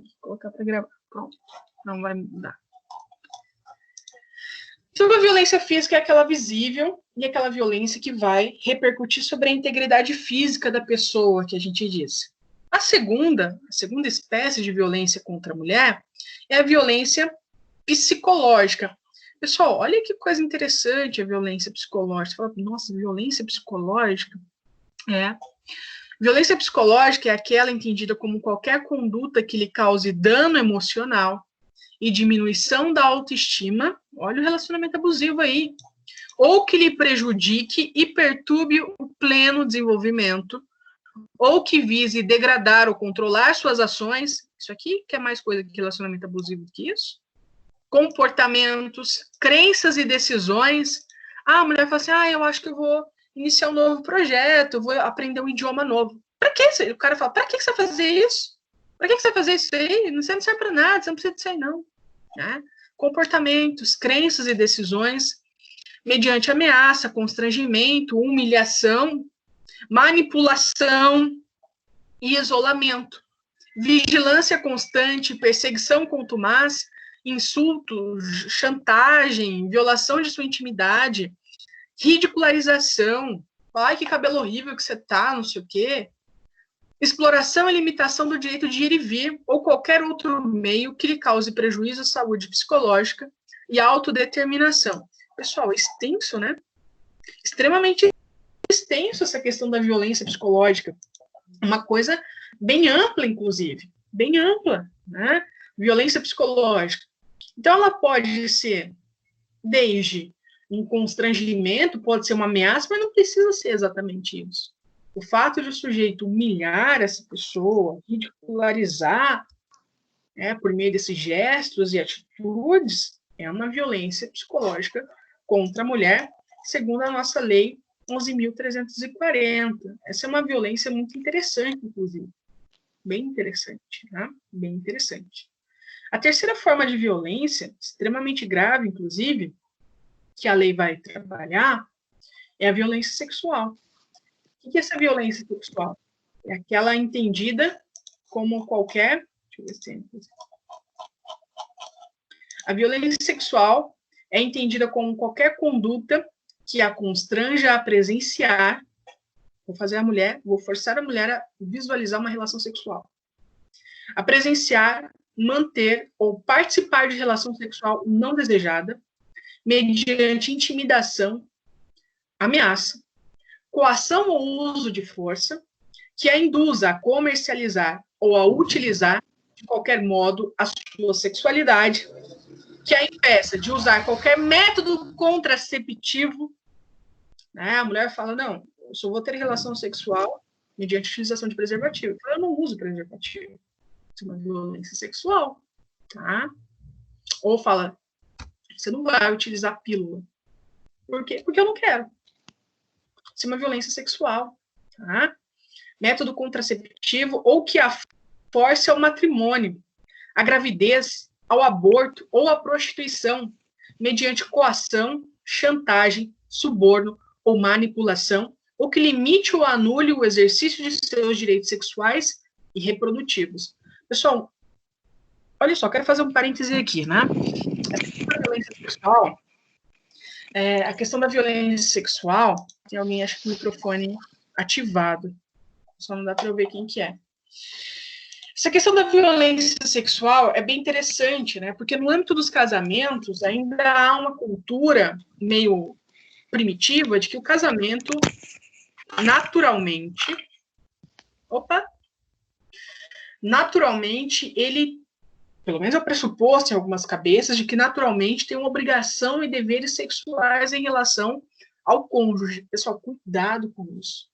Vou colocar para gravar. Pronto. Não vai mudar. Então, a violência física é aquela visível e aquela violência que vai repercutir sobre a integridade física da pessoa, que a gente disse. A segunda espécie de violência contra a mulher é a violência psicológica. Pessoal, olha que coisa interessante a violência psicológica. Você fala, nossa, violência psicológica? Violência psicológica é aquela entendida como qualquer conduta que lhe cause dano emocional e diminuição da autoestima, olha o relacionamento abusivo aí, ou que lhe prejudique e perturbe o pleno desenvolvimento, ou que vise degradar ou controlar suas ações. Isso aqui quer mais coisa que relacionamento abusivo que isso? Comportamentos, crenças e decisões. A mulher fala assim, eu acho que eu vou iniciar um novo projeto, eu vou aprender um idioma novo. Para que? O cara fala, para que você vai fazer isso? Para que você vai fazer isso aí? Você não serve para nada, você não precisa disso aí, não. Né? Comportamentos, crenças e decisões, mediante ameaça, constrangimento, humilhação, manipulação e isolamento. Vigilância constante, perseguição contumaz, insultos, chantagem, violação de sua intimidade, ridicularização, ai, que cabelo horrível que você tá, não sei o quê, exploração e limitação do direito de ir e vir, ou qualquer outro meio que lhe cause prejuízo à saúde psicológica e à autodeterminação. Pessoal, é extenso, né? Extremamente extenso essa questão da violência psicológica. Uma coisa bem ampla, inclusive. Bem ampla, né? Violência psicológica. Então, ela pode ser desde um constrangimento, pode ser uma ameaça, mas não precisa ser exatamente isso. O fato de o sujeito humilhar essa pessoa, ridicularizar, por meio desses gestos e atitudes, é uma violência psicológica contra a mulher, segundo a nossa lei 11.340. Essa é uma violência muito interessante, inclusive. Bem interessante, né? Bem interessante. A terceira forma de violência, extremamente grave, inclusive, que a lei vai trabalhar, é a violência sexual. O que é essa violência sexual? É aquela entendida como qualquer... Deixa eu ver se tem. A violência sexual é entendida como qualquer conduta que a constranja a presenciar, vou forçar a mulher a visualizar uma relação sexual. A presenciar, manter ou participar de relação sexual não desejada, mediante intimidação, ameaça, coação ou uso de força, que a induza a comercializar ou a utilizar de qualquer modo a sua sexualidade, que a impeça de usar qualquer método contraceptivo, né? A mulher fala, não, eu só vou ter relação sexual mediante utilização de preservativo. Eu não uso preservativo. Isso é uma violência sexual, tá? Ou fala, você não vai utilizar pílula. Por quê? Porque eu não quero. Isso é uma violência sexual, tá? Método contraceptivo ou que a force ao matrimônio, à gravidez, ao aborto ou à prostituição, mediante coação, chantagem, suborno ou manipulação, ou que limite ou anule o exercício de seus direitos sexuais e reprodutivos. Pessoal, olha só, quero fazer um parêntese aqui, né? A questão da violência sexual, tem alguém, acho que com o microfone ativado, só não dá para eu ver quem que é. Essa questão da violência sexual é bem interessante, né? Porque no âmbito dos casamentos ainda há uma cultura meio primitiva de que o casamento naturalmente ele, pelo menos é o pressuposto em algumas cabeças, de que naturalmente tem uma obrigação e deveres sexuais em relação ao cônjuge. Pessoal, cuidado com isso.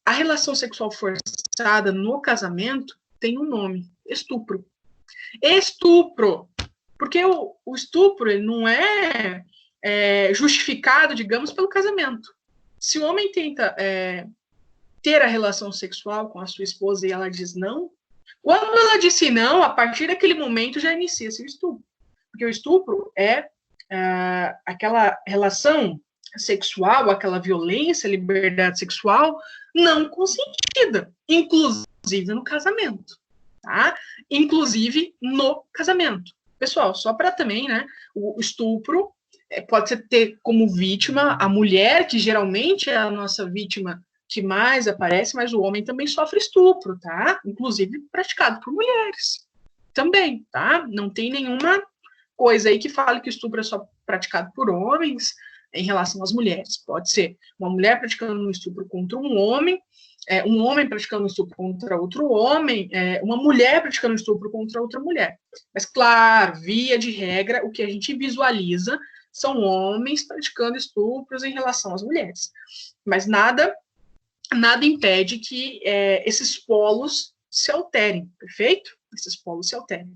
A relação sexual forçada no casamento tem um nome, estupro. Estupro! Porque o estupro ele não é justificado, digamos, pelo casamento. Se o homem tenta ter a relação sexual com a sua esposa e ela diz não, quando ela disse não, a partir daquele momento já inicia-se o estupro. Porque o estupro é aquela relação sexual, aquela violência, liberdade sexual não consentida, inclusive no casamento. tá? Inclusive no casamento. Pessoal, só para também, né, o estupro pode ter como vítima a mulher, que geralmente é a nossa vítima que mais aparece, mas o homem também sofre estupro, tá? Inclusive praticado por mulheres também, tá? Não tem nenhuma coisa aí que fale que o estupro é só praticado por homens em relação às mulheres. Pode ser uma mulher praticando um estupro contra um homem praticando um estupro contra outro homem, uma mulher praticando um estupro contra outra mulher. Mas, claro, via de regra, o que a gente visualiza são homens praticando estupros em relação às mulheres. Mas nada impede que esses polos se alterem, perfeito? Esses polos se alterem.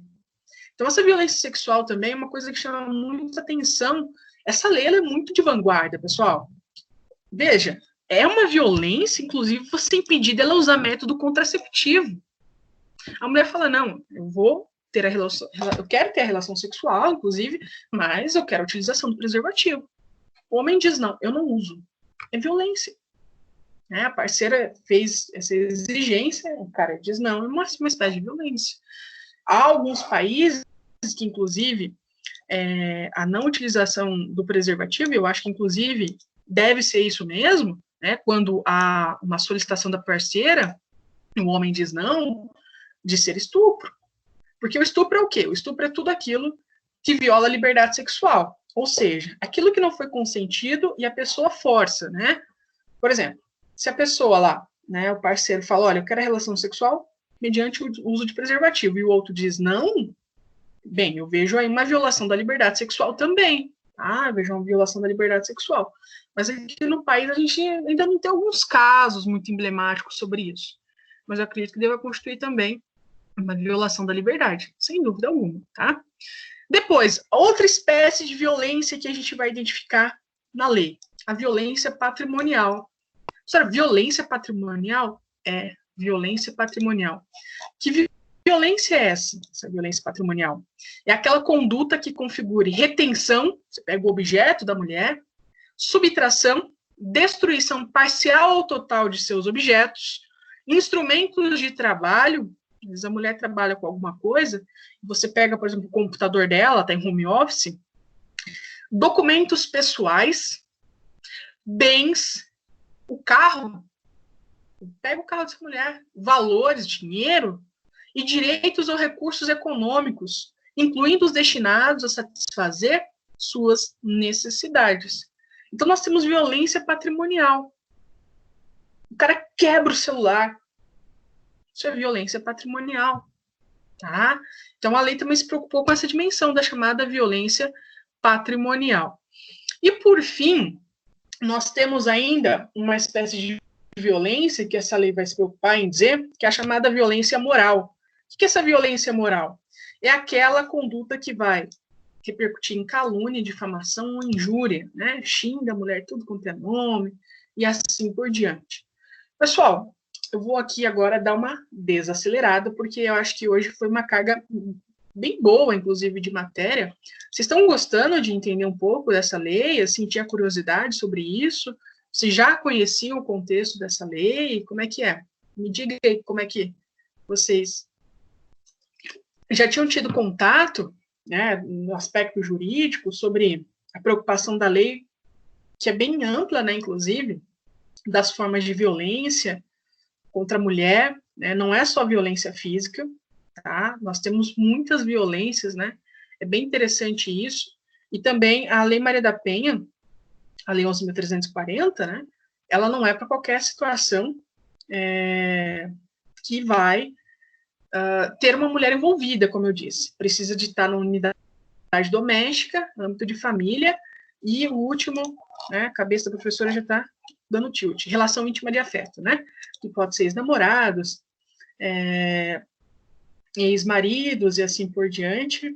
Então, essa violência sexual também é uma coisa que chama muita atenção. Essa lei é muito de vanguarda, pessoal. Veja, é uma violência, inclusive, você impedir dela usar método contraceptivo. A mulher fala, não, eu quero ter a relação sexual, inclusive, mas eu quero a utilização do preservativo. O homem diz, não, eu não uso. É violência. A parceira fez essa exigência, o cara diz, não, é uma espécie de violência. Há alguns países que, inclusive, a não utilização do preservativo, eu acho que, inclusive, deve ser isso mesmo, né? Quando há uma solicitação da parceira, o homem diz não, de ser estupro. Porque o estupro é o quê? O estupro é tudo aquilo que viola a liberdade sexual. Ou seja, aquilo que não foi consentido e a pessoa força, né? Por exemplo, se a pessoa lá, né, o parceiro fala, olha, eu quero a relação sexual mediante o uso de preservativo, e o outro diz não, bem, eu vejo aí uma violação da liberdade sexual também. Eu vejo uma violação da liberdade sexual. Mas aqui no país a gente ainda não tem alguns casos muito emblemáticos sobre isso. Mas eu acredito que deva constituir também uma violação da liberdade, sem dúvida alguma, tá? Depois, outra espécie de violência que a gente vai identificar na lei, a violência patrimonial. Violência patrimonial é violência patrimonial. Que violência é essa violência patrimonial? É aquela conduta que configure retenção, você pega o objeto da mulher, subtração, destruição parcial ou total de seus objetos, instrumentos de trabalho, às vezes a mulher trabalha com alguma coisa, você pega, por exemplo, o computador dela, está em home office, documentos pessoais, bens, o carro, pega o carro dessa mulher, valores, dinheiro, e direitos ou recursos econômicos, incluindo os destinados a satisfazer suas necessidades. Então, nós temos violência patrimonial. O cara quebra o celular. Isso é violência patrimonial. Tá? Então, a lei também se preocupou com essa dimensão da chamada violência patrimonial. E, por fim, nós temos ainda uma espécie de violência que essa lei vai se preocupar em dizer, que é a chamada violência moral. O que é essa violência moral? É aquela conduta que vai repercutir em calúnia, difamação ou injúria, né? Xinga a mulher tudo quanto é nome, e assim por diante. Pessoal, eu vou aqui agora dar uma desacelerada, porque eu acho que hoje foi uma carga bem boa, inclusive, de matéria. Vocês estão gostando de entender um pouco dessa lei, assim, tinha curiosidade sobre isso? Vocês já conheciam o contexto dessa lei? Como é que é? Me diga aí como é que vocês já tinham tido contato, né, no aspecto jurídico, sobre a preocupação da lei, que é bem ampla, né, inclusive, das formas de violência contra a mulher, né, não é só violência física, tá? Nós temos muitas violências, né? É bem interessante isso. E também a Lei Maria da Penha, a Lei 11.340, né? Ela não é para qualquer situação que vai ter uma mulher envolvida, como eu disse. Precisa de estar na unidade doméstica, âmbito de família, e o último, né, a cabeça da professora já está dando tilt, relação íntima de afeto, né? Que pode ser ex-namorados, ex-maridos e assim por diante.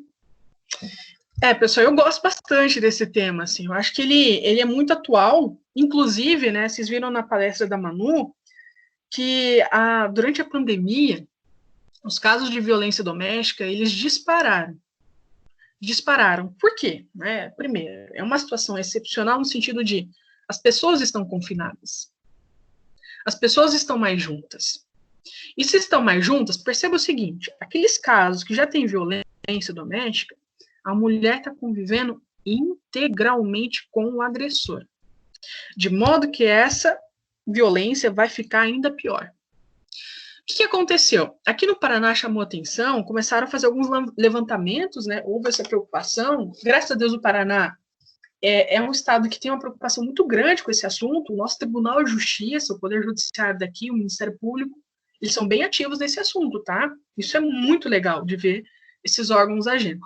Pessoal, eu gosto bastante desse tema, assim, eu acho que ele é muito atual, inclusive, né, vocês viram na palestra da Manu, que durante a pandemia, os casos de violência doméstica, eles dispararam. Por quê? Né? Primeiro, é uma situação excepcional no sentido de as pessoas estão confinadas, as pessoas estão mais juntas, E se estão mais juntas, perceba o seguinte, aqueles casos que já tem violência doméstica, a mulher está convivendo integralmente com o agressor. De modo que essa violência vai ficar ainda pior. O que aconteceu? Aqui no Paraná chamou atenção, começaram a fazer alguns levantamentos, né? Houve essa preocupação. Graças a Deus o Paraná é um estado que tem uma preocupação muito grande com esse assunto. O nosso Tribunal de Justiça, o Poder Judiciário daqui, o Ministério Público, eles são bem ativos nesse assunto, tá? Isso é muito legal de ver esses órgãos agindo.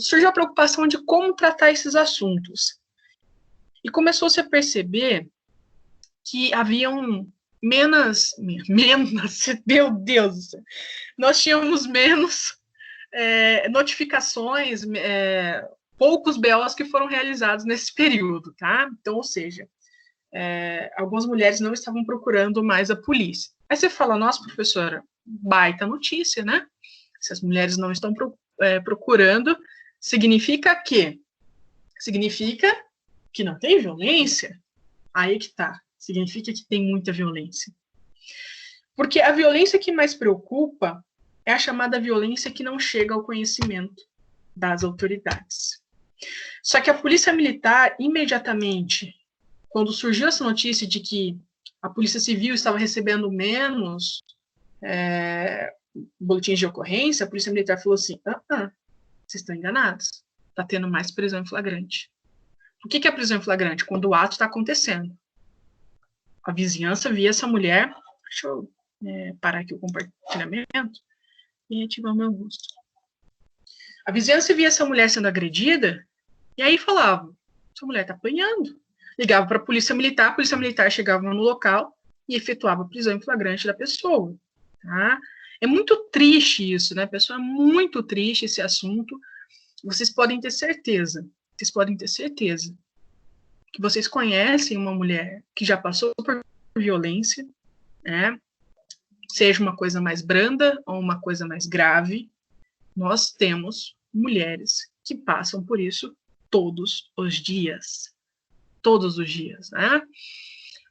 Surgiu a preocupação de como tratar esses assuntos. E começou-se a perceber que haviam menos, meu Deus do céu, nós tínhamos menos notificações, poucos BOs que foram realizados nesse período, tá? Então, ou seja, algumas mulheres não estavam procurando mais a polícia. Aí você fala, nossa, professora, baita notícia, né? Se as mulheres não estão procurando, significa que? Significa que não tem violência? Aí que tá. Significa que tem muita violência. Porque a violência que mais preocupa é a chamada violência que não chega ao conhecimento das autoridades. Só que a Polícia Militar, imediatamente, quando surgiu essa notícia de que a Polícia Civil estava recebendo menos boletins de ocorrência, a Polícia Militar falou assim, vocês estão enganados, está tendo mais prisão em flagrante. O que é prisão em flagrante? Quando o ato está acontecendo. A vizinhança via essa mulher, deixa eu parar aqui o compartilhamento e ativar o meu rosto. A vizinhança via essa mulher sendo agredida e aí falava, essa mulher está apanhando. Ligava para a polícia militar chegava no local e efetuava a prisão em flagrante da pessoa. Tá? É muito triste isso, né, pessoal? É muito triste esse assunto. Vocês podem ter certeza que vocês conhecem uma mulher que já passou por violência, né? Seja uma coisa mais branda ou uma coisa mais grave, nós temos mulheres que passam por isso todos os dias. Todos os dias, né?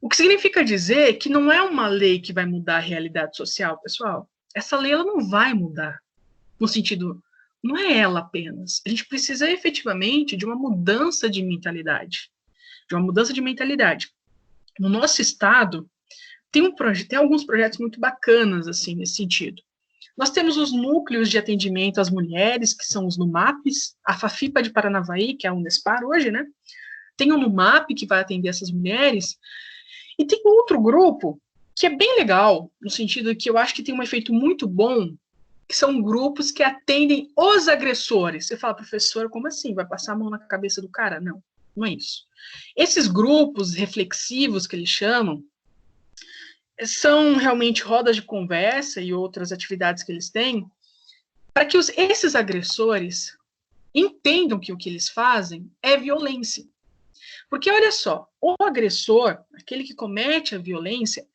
O que significa dizer que não é uma lei que vai mudar a realidade social, pessoal. Essa lei ela não vai mudar. No sentido, não é ela apenas. A gente precisa efetivamente de uma mudança de mentalidade. No nosso estado, tem alguns projetos muito bacanas, assim, nesse sentido. Nós temos os núcleos de atendimento às mulheres, que são os NUMAPs, a FAFIPA de Paranavaí, que é a Unespar hoje, né? Tem o NUMAP, que vai atender essas mulheres, e tem outro grupo, que é bem legal, no sentido que eu acho que tem um efeito muito bom, que são grupos que atendem os agressores. Você fala, professor, como assim? Vai passar a mão na cabeça do cara? Não, não é isso. Esses grupos reflexivos, que eles chamam, são realmente rodas de conversa e outras atividades que eles têm, para que esses agressores entendam que o que eles fazem é violência. Porque, olha só, o agressor, aquele que comete a violência,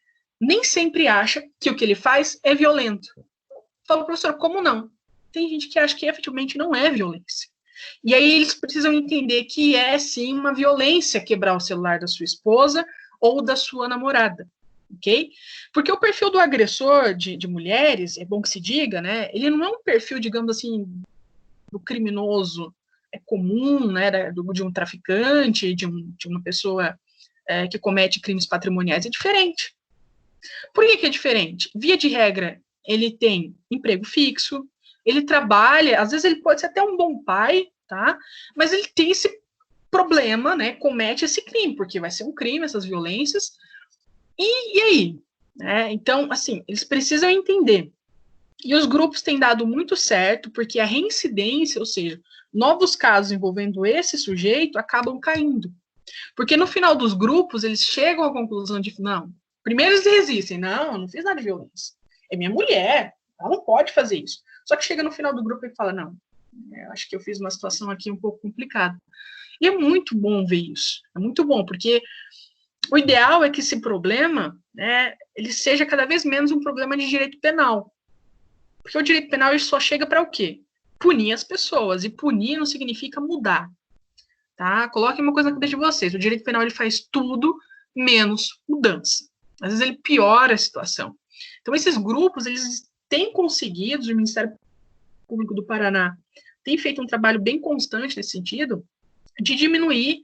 nem sempre acha que o que ele faz é violento. Fala, professor, como não? Tem gente que acha que efetivamente não é violência. E aí eles precisam entender que é, sim, uma violência quebrar o celular da sua esposa ou da sua namorada. Ok? Porque o perfil do agressor de mulheres, é bom que se diga, né? Ele não é um perfil, digamos assim, do criminoso comum, né? De um traficante, de uma pessoa que comete crimes patrimoniais. É diferente. Por que é diferente? Via de regra, ele tem emprego fixo, ele trabalha, às vezes ele pode ser até um bom pai, tá? Mas ele tem esse problema, né? Comete esse crime, porque vai ser um crime, essas violências. E aí? Então, assim, eles precisam entender. E os grupos têm dado muito certo, porque a reincidência, ou seja, novos casos envolvendo esse sujeito, acabam caindo. Porque no final dos grupos, eles chegam à conclusão de, não, primeiro eles resistem, não, eu não fiz nada de violência. É minha mulher, ela não pode fazer isso. Só que chega no final do grupo e fala, não, eu acho que eu fiz uma situação aqui um pouco complicada. E é muito bom ver isso. É muito bom, porque o ideal é que esse problema, né, ele seja cada vez menos um problema de direito penal. Porque o direito penal ele só chega para o quê? Punir as pessoas. E punir não significa mudar. Tá? Coloquem uma coisa na cabeça de vocês. O direito penal ele faz tudo menos mudança. Às vezes ele piora a situação. Então, esses grupos, eles têm conseguido, o Ministério Público do Paraná tem feito um trabalho bem constante nesse sentido, de diminuir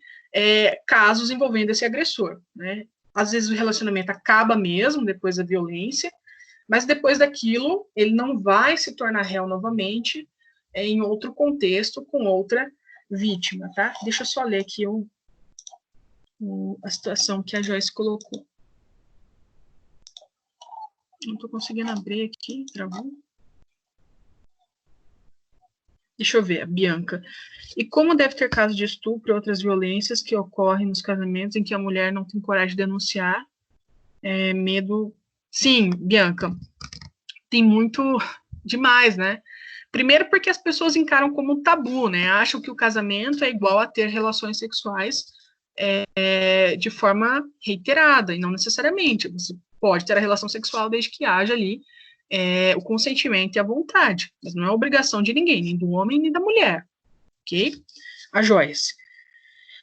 casos envolvendo esse agressor, né? Às vezes o relacionamento acaba mesmo depois da violência, mas depois daquilo ele não vai se tornar réu novamente em outro contexto com outra vítima, tá? Deixa eu só ler aqui a situação que a Joyce colocou. Não estou conseguindo abrir aqui, travou. Deixa eu ver, a Bianca. E como deve ter casos de estupro e outras violências que ocorrem nos casamentos em que a mulher não tem coragem de denunciar? Medo. Sim, Bianca. Tem muito demais, né? Primeiro porque as pessoas encaram como um tabu, né? Acham que o casamento é igual a ter relações sexuais de forma reiterada, e não necessariamente. Você pode ter a relação sexual desde que haja ali o consentimento e a vontade, mas não é obrigação de ninguém, nem do homem nem da mulher, ok? A Joyce.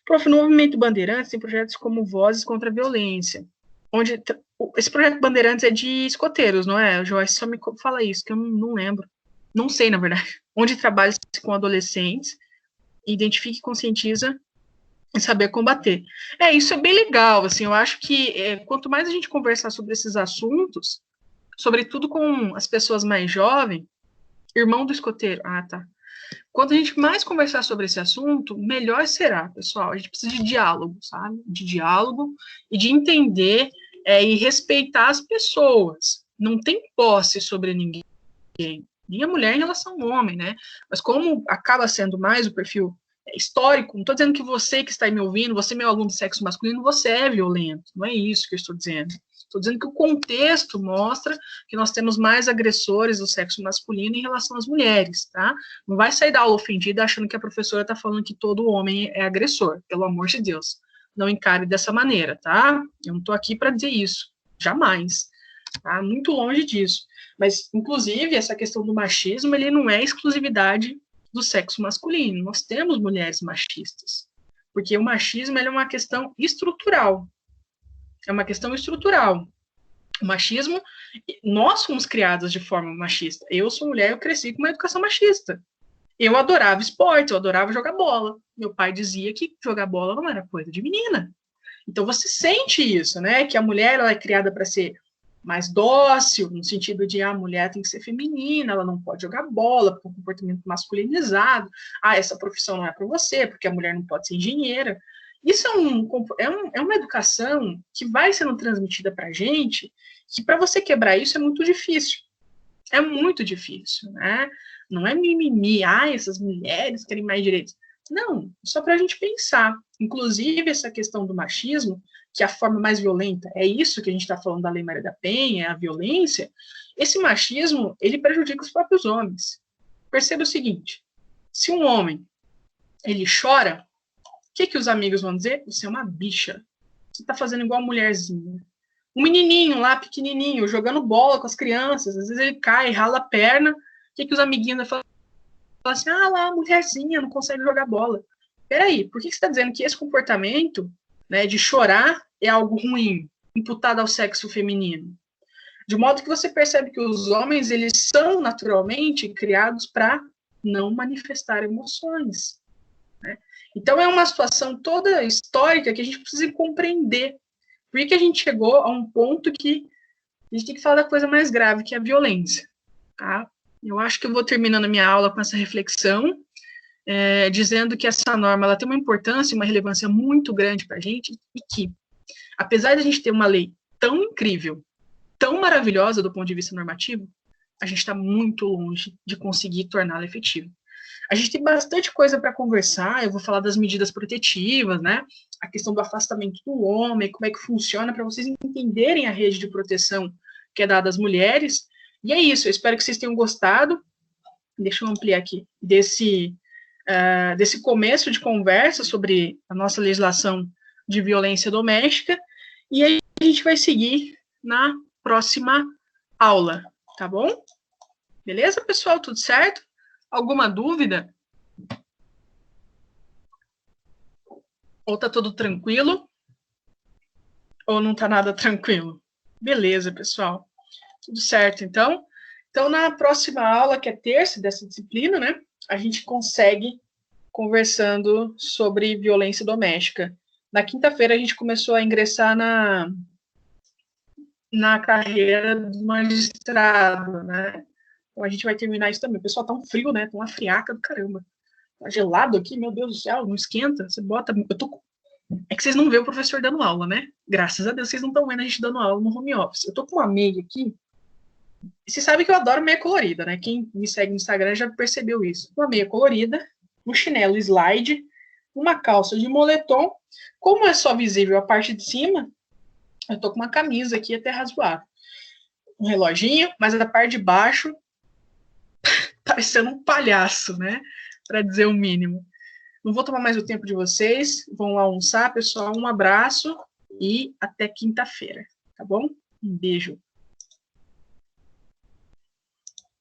Prof, no Movimento Bandeirantes tem projetos como Vozes contra a Violência, onde esse projeto Bandeirantes é de escoteiros, não é? Joyce, só me fala isso, que eu não lembro. Não sei, na verdade. Onde trabalha com adolescentes, identifica e conscientiza e saber combater. Isso é bem legal, assim, eu acho que quanto mais a gente conversar sobre esses assuntos, sobretudo com as pessoas mais jovens, irmão do escoteiro, tá. Quanto a gente mais conversar sobre esse assunto, melhor será, pessoal. A gente precisa de diálogo, sabe? De diálogo e de entender e respeitar as pessoas. Não tem posse sobre ninguém, nem a mulher em relação ao homem, né? Mas como acaba sendo mais o perfil histórico, não estou dizendo que você que está aí me ouvindo, você meu aluno de sexo masculino, você é violento. Não é isso que eu estou dizendo. Estou dizendo que o contexto mostra que nós temos mais agressores do sexo masculino em relação às mulheres, tá? Não vai sair da aula ofendida achando que a professora está falando que todo homem é agressor, pelo amor de Deus. Não encare dessa maneira, tá? Eu não estou aqui para dizer isso, jamais. Tá? Muito longe disso. Mas, inclusive, essa questão do machismo, ele não é exclusividade do sexo masculino. Nós temos mulheres machistas. Porque o machismo ele é uma questão estrutural. É uma questão estrutural. O machismo, nós fomos criadas de forma machista. Eu sou mulher, eu cresci com uma educação machista. Eu adorava esporte, eu adorava jogar bola. Meu pai dizia que jogar bola não era coisa de menina. Então você sente isso, né? Que a mulher ela é criada para ser mais dócil, no sentido de a mulher tem que ser feminina, ela não pode jogar bola, porque é um comportamento masculinizado. Essa profissão não é para você, porque a mulher não pode ser engenheira. Isso é uma educação que vai sendo transmitida para a gente, que para você quebrar isso é muito difícil. É muito difícil, né? Não é mimimi, essas mulheres querem mais direitos. Não, só para a gente pensar. Inclusive, essa questão do machismo, que é a forma mais violenta, é isso que a gente está falando da Lei Maria da Penha, é a violência. Esse machismo, ele prejudica os próprios homens. Perceba o seguinte, se um homem, ele chora, o que os amigos vão dizer? Você é uma bicha. Você está fazendo igual a mulherzinha. Um menininho lá, pequenininho, jogando bola com as crianças, às vezes ele cai, rala a perna, o que os amiguinhos falam assim, lá, a mulherzinha não consegue jogar bola. Peraí, por que você está dizendo que esse comportamento, né, de chorar é algo ruim, imputado ao sexo feminino? De modo que você percebe que os homens, eles são naturalmente criados para não manifestar emoções, né? Então é uma situação toda histórica que a gente precisa compreender. Por que a gente chegou a um ponto que a gente tem que falar da coisa mais grave, que é a violência, tá? Eu acho que eu vou terminando a minha aula com essa reflexão, dizendo que essa norma ela tem uma importância e uma relevância muito grande para a gente, e que, apesar de a gente ter uma lei tão incrível, tão maravilhosa do ponto de vista normativo, a gente está muito longe de conseguir torná-la efetiva. A gente tem bastante coisa para conversar, eu vou falar das medidas protetivas, né? A questão do afastamento do homem, como é que funciona, para vocês entenderem a rede de proteção que é dada às mulheres. E é isso, eu espero que vocês tenham gostado. Deixa eu ampliar aqui, desse começo de conversa sobre a nossa legislação de violência doméstica. E aí a gente vai seguir na próxima aula, tá bom? Beleza, pessoal? Tudo certo? Alguma dúvida? Ou tá tudo tranquilo? Ou não tá nada tranquilo? Beleza, pessoal. Tudo certo, então. Então, na próxima aula, que é terça dessa disciplina, né, a gente consegue conversando sobre violência doméstica. Na quinta-feira, a gente começou a ingressar na carreira do magistrado, né? Então, a gente vai terminar isso também. O pessoal tá um frio, né? Tá uma friaca do caramba. Tá gelado aqui, meu Deus do céu, não esquenta. Você bota. É que vocês não vê o professor dando aula, né? Graças a Deus, vocês não estão vendo a gente dando aula no home office. Eu tô com uma meia aqui. E você sabe que eu adoro meia colorida, né? Quem me segue no Instagram já percebeu isso. Uma meia colorida, um chinelo slide, uma calça de moletom. Como é só visível a parte de cima, eu tô com uma camisa aqui até razoável. Um reloginho, mas a parte de baixo parecendo um palhaço, né? Para dizer o mínimo. Não vou tomar mais o tempo de vocês. Vão almoçar, pessoal. Um abraço e até quinta-feira, tá bom? Um beijo.